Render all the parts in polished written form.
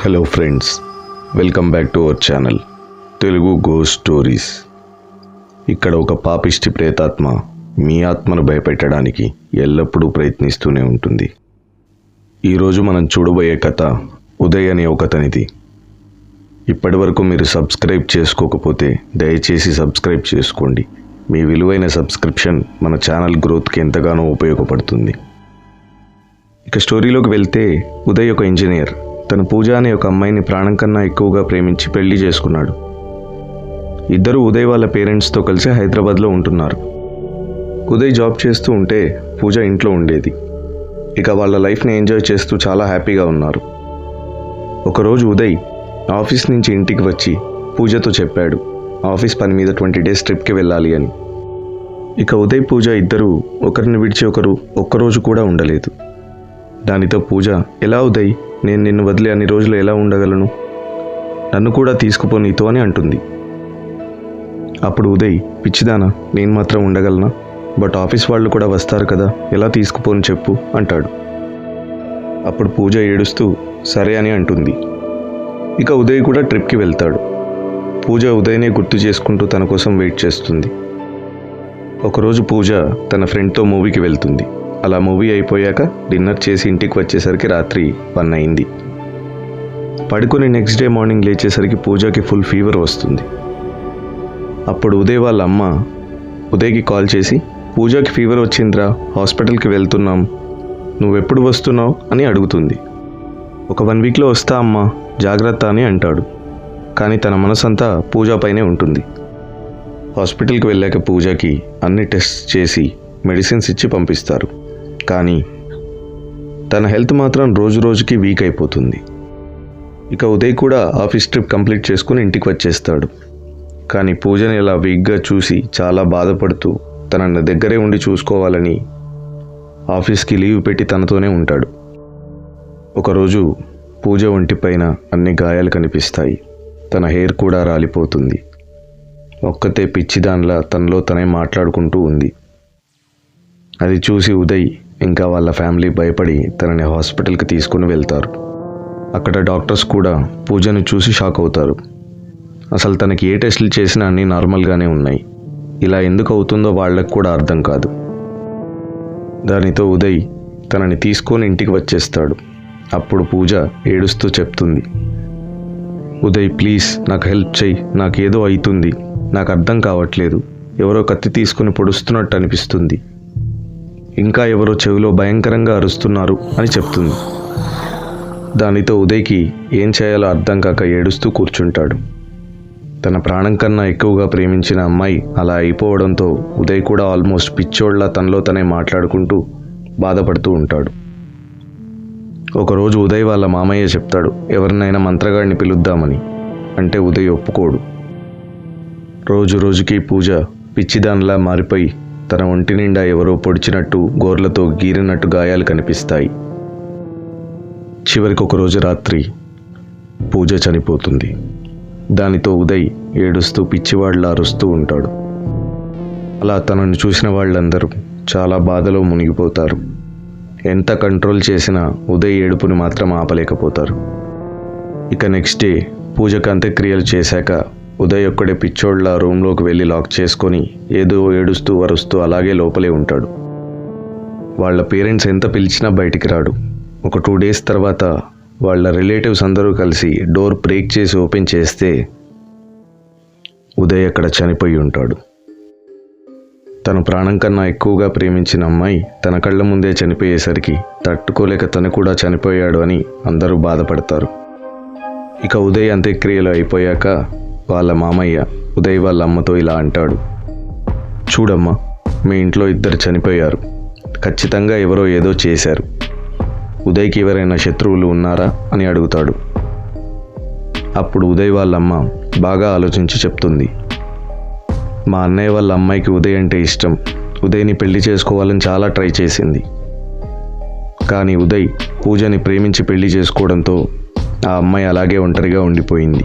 Hello friends, welcome back to our channel Telugu ghost stories. ఇక్కడ ఒక పాపిష్టి ప్రేతాత్మ మీ ఆత్మను భయపెట్టడానికి ఎల్లప్పుడూ ప్రయత్నిస్తూనే ఉంటుంది. ఈరోజు మనం చూడబోయే కథ ఉదయ్ అనే ఒకతనిది. ఇప్పటి వరకు మీరు సబ్స్క్రైబ్ చేసుకోకపోతే దయచేసి సబ్స్క్రైబ్ చేసుకోండి. మీ విలువైన సబ్స్క్రిప్షన్ మన ఛానల్ గ్రోత్కి ఎంతగానో ఉపయోగపడుతుంది. ఇక స్టోరీలోకి వెళ్తే, ఉదయ్ ఒక ఇంజనీర్. తను పూజ అనే ఒక అమ్మాయిని ప్రాణం కన్నా ఎక్కువగా ప్రేమించి పెళ్లి చేసుకున్నాడు. ఇద్దరు ఉదయ్ వాళ్ళ పేరెంట్స్తో కలిసి హైదరాబాద్లో ఉంటున్నారు. ఉదయ్ జాబ్ చేస్తూ ఉంటే పూజ ఇంట్లో ఉండేది. ఇక వాళ్ళ లైఫ్ని ఎంజాయ్ చేస్తూ చాలా హ్యాపీగా ఉన్నారు. ఒకరోజు ఉదయ్ ఆఫీస్ నుంచి ఇంటికి వచ్చి పూజతో చెప్పాడు ఆఫీస్ పని మీద 20 days ట్రిప్కి వెళ్ళాలి అని. ఇక ఉదయ్ పూజ ఇద్దరు ఒకరిని విడిచి ఒకరు ఒక్కరోజు కూడా ఉండలేదు. దానితో పూజ, ఎలా ఉదయ్, నేను నిన్ను వదిలి అన్ని రోజులు ఎలా ఉండగలను? నన్ను కూడా తీసుకుపో నీతో అని అంటుంది. అప్పుడు ఉదయ్, పిచ్చిదానా, నేను మాత్రం ఉండగలనా? బట్ ఆఫీస్ వాళ్ళు కూడా వస్తారు కదా, ఎలా తీసుకుపోని చెప్పు అంటాడు. అప్పుడు పూజ ఏడుస్తూ సరే అని అంటుంది. ఇక ఉదయ్ కూడా ట్రిప్కి వెళ్తాడు. పూజ ఉదయ్నే గుర్తు చేసుకుంటూ తన కోసం వెయిట్ చేస్తుంది. ఒకరోజు పూజ తన ఫ్రెండ్తో మూవీకి వెళ్తుంది. అలా మూవీ అయిపోయాక డిన్నర్ చేసి ఇంటికి వచ్చేసరికి రాత్రి 1 అయింది. పడుకొని నెక్స్ట్ డే మార్నింగ్ లేచేసరికి పూజకి ఫుల్ ఫీవర్ వస్తుంది. అప్పుడు ఉదయ్ వాళ్ళ అమ్మ ఉదయ్కి కాల్ చేసి, పూజకి ఫీవర్ వచ్చిందిరా, హాస్పిటల్కి వెళ్తున్నాం, నువ్వెప్పుడు వస్తున్నావు అని అడుగుతుంది. ఒక 1 weekలో వస్తా అమ్మా, జాగ్రత్త అని అంటాడు. కానీ తన మనసంతా పూజపైనే ఉంటుంది. హాస్పిటల్కి వెళ్ళాక పూజకి అన్ని టెస్ట్ చేసి మెడిసిన్స్ ఇచ్చి పంపిస్తారు. కానీ తన హెల్త్ మాత్రం రోజు రోజుకి వీక్ అయిపోతుంది. ఇక ఉదయ్ కూడా ఆఫీస్ ట్రిప్ కంప్లీట్ చేసుకుని ఇంటికి వచ్చేస్తాడు. కానీ పూజని ఇలా వీక్గా చూసి చాలా బాధపడుతూ తన దగ్గరే ఉండి చూసుకోవాలని ఆఫీస్కి లీవ్ పెట్టి తనతోనే ఉంటాడు. ఒకరోజు పూజ ఒంటిపైన అన్ని గాయాలు కనిపిస్తాయి. తన హెయిర్ కూడా రాలిపోతుంది. ఒక్కతే పిచ్చిదానిలా తనలో తనే మాట్లాడుకుంటూ ఉంది. అది చూసి ఉదయ్ ఇంకా వాళ్ళ ఫ్యామిలీ భయపడి తనని హాస్పిటల్కి తీసుకుని వెళ్తారు. అక్కడ డాక్టర్స్ కూడా పూజను చూసి షాక్ అవుతారు. అసలు తనకి ఏ టెస్టులు చేసినా అన్నీ నార్మల్గానే ఉన్నాయి. ఇలా ఎందుకు అవుతుందో వాళ్ళకు కూడా అర్థం కాదు. దానితో ఉదయ్ తనని తీసుకొని ఇంటికి వచ్చేస్తాడు. అప్పుడు పూజ ఏడుస్తూ చెప్తుంది, ఉదయ్ ప్లీజ్ నాకు హెల్ప్ చెయ్యి, నాకేదో అవుతుంది, నాకు అర్థం కావట్లేదు, ఎవరో కత్తి తీసుకుని పొడుస్తున్నట్టు అనిపిస్తుంది, ఇంకా ఎవరో చెవిలో భయంకరంగా అరుస్తున్నారు అని చెప్తుంది. దానితో ఉదయ్కి ఏం చేయాలో అర్థం కాక ఏడుస్తూ కూర్చుంటాడు. తన ప్రాణం కన్నా ఎక్కువగా ప్రేమించిన అమ్మాయి అలా అయిపోవడంతో ఉదయ్ కూడా ఆల్మోస్ట్ పిచ్చోళ్లా తనలో తనే మాట్లాడుకుంటూ బాధపడుతూ ఉంటాడు. ఒకరోజు ఉదయ్ వాళ్ళ మామయ్య చెప్తాడు ఎవరినైనా మంత్రగాడిని పిలుద్దామని. అంటే ఉదయ్ ఒప్పుకోడు. రోజు రోజుకి పూజ పిచ్చిదానిలా మారిపోయి తన ఒంటి నిండా ఎవరో పొడిచినట్టు, గోర్లతో గీరినట్టు గాయాలు కనిపిస్తాయి. చివరికి ఒకరోజు రాత్రి పూజ చనిపోతుంది. దానితో ఉదయ్ ఏడుస్తూ పిచ్చివాళ్లా అరుస్తూ ఉంటాడు. అలా తనను చూసిన వాళ్ళందరూ చాలా బాధలో మునిగిపోతారు. ఎంత కంట్రోల్ చేసినా ఉదయ్ ఏడుపుని మాత్రం ఆపలేకపోతారు. ఇక నెక్స్ట్ డే పూజకు అంత్యక్రియలు చేశాక ఉదయ్ ఒక్కడే పిచ్చోళ్ళ రూమ్లోకి వెళ్ళి లాక్ చేసుకొని ఏదో ఏడుస్తూ అరుస్తూ అలాగే లోపలే ఉంటాడు. వాళ్ళ పేరెంట్స్ ఎంత పిలిచినా బయటికి రాడు. ఒక 2 days తర్వాత వాళ్ళ రిలేటివ్స్ అందరూ కలిసి డోర్ బ్రేక్ చేసి ఓపెన్ చేస్తే ఉదయ్ అక్కడ చనిపోయి ఉంటాడు. తను ప్రాణం కన్నా ఎక్కువగా ప్రేమించిన అమ్మాయి తన కళ్ళ ముందే చనిపోయేసరికి తట్టుకోలేక తను కూడా చనిపోయాడు అని అందరూ బాధపడతారు. ఇక ఉదయ్ అంత్యక్రియలు అయిపోయాక వాళ్ళ మామయ్య ఉదయ్ వాళ్ళ అమ్మతో ఇలా అంటాడు, చూడమ్మా, మీ ఇంట్లో 2 చనిపోయారు. ఖచ్చితంగా ఎవరో ఏదో చేశారు. ఉదయ్కి ఎవరైనా శత్రువులు ఉన్నారా అని అడుగుతాడు. అప్పుడు ఉదయ్ వాళ్ళ అమ్మ బాగా ఆలోచించి చెప్తుంది. మా అన్నయ్య వాళ్ళ అమ్మాయికి ఉదయ్ అంటే ఇష్టం. ఉదయ్ని పెళ్లి చేసుకోవాలని చాలా ట్రై చేసింది. కానీ ఉదయ్ పూజని ప్రేమించి పెళ్లి చేసుకోవడంతో ఆ అమ్మాయి అలాగే ఒంటరిగా ఉండిపోయింది.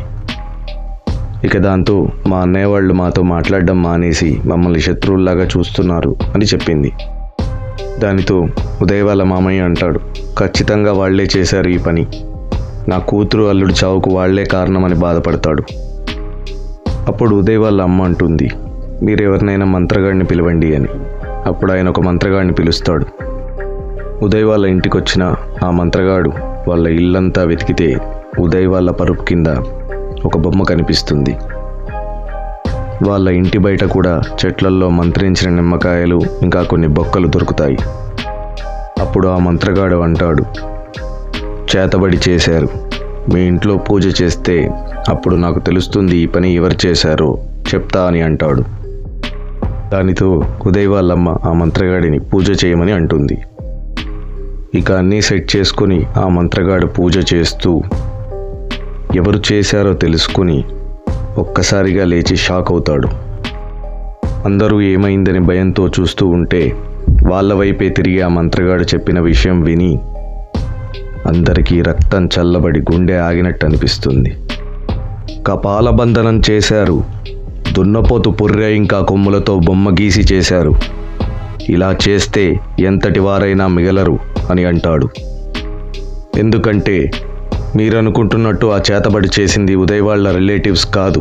ఇక దాంతో మా అన్నయ్య వాళ్ళు మాతో మాట్లాడడం మానేసి మమ్మల్ని శత్రువుల్లాగా చూస్తున్నారు అని చెప్పింది. దానితో ఉదయ్ వాళ్ళ మామయ్య అంటాడు, ఖచ్చితంగా వాళ్లే చేశారు ఈ పని. నా కూతురు అల్లుడు చావుకు వాళ్లే కారణమని బాధపడతాడు. అప్పుడు ఉదయ్ వాళ్ళ అమ్మ అంటుంది, మీరెవరినైనా మంత్రగాడిని పిలవండి అని. అప్పుడు ఆయన ఒక మంత్రగాడిని పిలుస్తాడు. ఉదయ్ వాళ్ళ ఇంటికి వచ్చిన ఆ మంత్రగాడు వాళ్ళ ఇల్లంతా వెతికితే ఉదయ్ వాళ్ళ పరుపు కింద ఒక బొమ్మ కనిపిస్తుంది. వాళ్ళ ఇంటి బయట కూడా చెట్లల్లో మంత్రించిన నిమ్మకాయలు ఇంకా కొన్ని బొక్కలు దొరుకుతాయి. అప్పుడు ఆ మంత్రగాడు అంటాడు, చేతబడి చేశారు. మీ ఇంట్లో పూజ చేస్తే అప్పుడు నాకు తెలుస్తుంది ఈ పని ఎవరు చేశారో చెప్తా అని అంటాడు. దానితో ఉదయ్ వాళ్ళమ్మ ఆ మంత్రగాడిని పూజ చేయమని అంటుంది. ఇక అన్నీ సెట్ చేసుకుని ఆ మంత్రగాడు పూజ చేస్తూ ఎవరు చేశారో తెలుసుకుని ఒక్కసారిగా లేచి షాక్ అవుతాడు. అందరూ ఏమైందని భయంతో చూస్తూ ఉంటే వాళ్ళ వైపే తిరిగి ఆ మంత్రగాడు చెప్పిన విషయం విని అందరికీ రక్తం చల్లబడి గుండె ఆగినట్టు అనిపిస్తుంది. కపాలబంధనం చేశారు, దున్నపోతు పుర్రె ఇంకా కొమ్ములతో బొమ్మ గీసి చేశారు. ఇలా చేస్తే ఎంతటి వారైనా మిగలరు అని అంటాడు. ఎందుకంటే మీరనుకుంటున్నట్టు ఆ చేతబడి చేసింది ఉదయ్ వాళ్ళ రిలేటివ్స్ కాదు,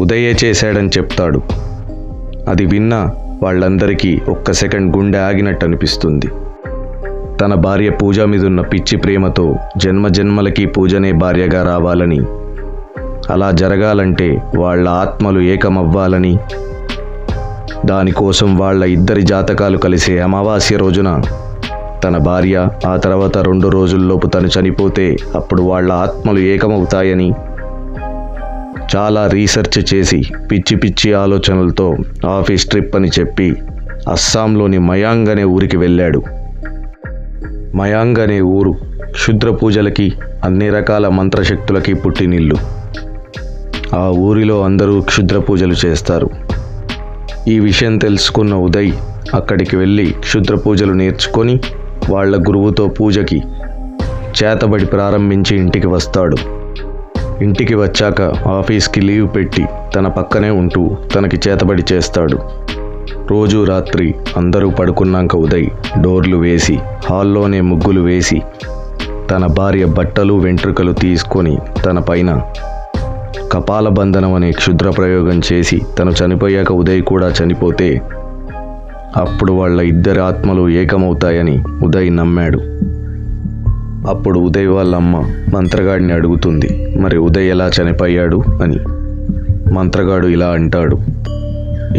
ఉదయే చేశాడని చెప్తాడు. అది విన్నా వాళ్ళందరికీ ఒక్క సెకండ్ గుండె ఆగినట్టు అనిపిస్తుంది. తన భార్య పూజ మీదున్న పిచ్చి ప్రేమతో జన్మ జన్మలకి పూజనే భార్యగా రావాలని, అలా జరగాలంటే వాళ్ళ ఆత్మలు ఏకమవ్వాలని, దానికోసం వాళ్ళ ఇద్దరి జాతకాలు కలిసే అమావాస్య రోజున తన భార్య, ఆ తర్వాత 2 రోజుల్లోపు తను చనిపోతే అప్పుడు వాళ్ళ ఆత్మలు ఏకమవుతాయని చాలా రీసెర్చ్ చేసి పిచ్చి పిచ్చి ఆలోచనలతో ఆఫీస్ ట్రిప్ అని చెప్పి అస్సాంలోని మయాంగ్ అనే ఊరికి వెళ్ళాడు. మయాంగ్ అనే ఊరు క్షుద్ర పూజలకి, అన్ని రకాల మంత్రశక్తులకి పుట్టినిల్లు. ఆ ఊరిలో అందరూ క్షుద్ర పూజలు చేస్తారు. ఈ విషయం తెలుసుకున్న ఉదయ్ అక్కడికి వెళ్ళి క్షుద్ర పూజలు నేర్చుకొని వాళ్ళ గురువుతో పూజకి చేతబడి ప్రారంభించి ఇంటికి వస్తాడు. ఇంటికి వచ్చాక ఆఫీస్కి లీవ్ పెట్టి తన పక్కనే ఉంటూ తనకి చేతబడి చేస్తాడు. రోజు రాత్రి అందరూ పడుకున్నాక ఉదయ్ డోర్లు వేసి హాల్లోనే ముగ్గులు వేసి తన భార్య బట్టలు వెంట్రుకలు తీసుకొని తన పైన కపాలబంధనం అనే క్షుద్ర ప్రయోగం చేసి తను చనిపోయాక ఉదయ్ కూడా చనిపోతే అప్పుడు వాళ్ళ ఇద్దరి ఆత్మలు ఏకమవుతాయని ఉదయ్ నమ్మాడు. అప్పుడు ఉదయ్ వాళ్ళ అమ్మ మంత్రగాడిని అడుగుతుంది, మరి ఉదయ్ ఎలా చనిపోయాడు అని. మంత్రగాడు ఇలా అంటాడు,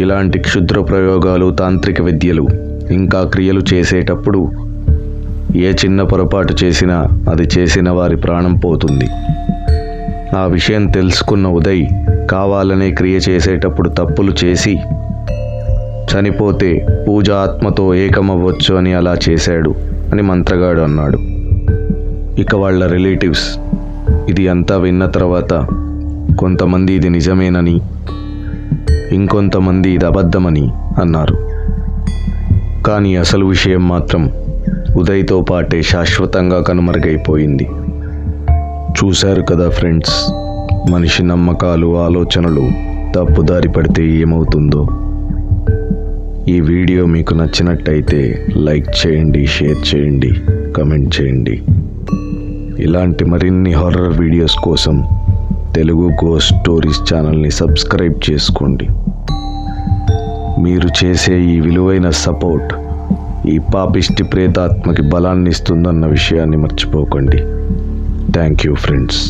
ఇలాంటి క్షుద్ర ప్రయోగాలు, తాంత్రిక విద్యలు ఇంకా క్రియలు చేసేటప్పుడు ఏ చిన్న పొరపాటు చేసినా అది చేసిన వారి ప్రాణం పోతుంది. ఆ విషయం తెలుసుకున్న ఉదయ్ కావాలనే క్రియ చేసేటప్పుడు తప్పులు చేసి చనిపోతే పూజ ఆత్మతో ఏకమవ్వచ్చు అని అలా చేశాడు అని మంత్రగాడు అన్నాడు. ఇక వాళ్ళ రిలేటివ్స్ ఇది అంతా విన్న తర్వాత కొంతమంది ఇది నిజమేనని, ఇంకొంతమంది ఇది అబద్ధమని అన్నారు. కానీ అసలు విషయం మాత్రం ఉదయ్తో పాటే శాశ్వతంగా కనుమరుగైపోయింది. చూశారు కదా ఫ్రెండ్స్, మనిషి నమ్మకాలు, ఆలోచనలు తప్పుదారి పడితే ఏమవుతుందో. ఈ వీడియో మీకు నచ్చినట్టయితే లైక్ చేయండి, షేర్ చేయండి, కమెంట్ చేయండి. ఇలాంటి మరిన్ని హారర్ వీడియోస్ కోసం తెలుగు గోస్ట్ స్టోరీస్ ఛానల్ని సబ్స్క్రైబ్ చేసుకోండి. మీరు చేసే ఈ విలువైన సపోర్ట్ ఈ పాపిష్టి ప్రేతాత్మకి బలాన్ని ఇస్తుందన్న విషయాన్ని మర్చిపోకండి. Thank you friends.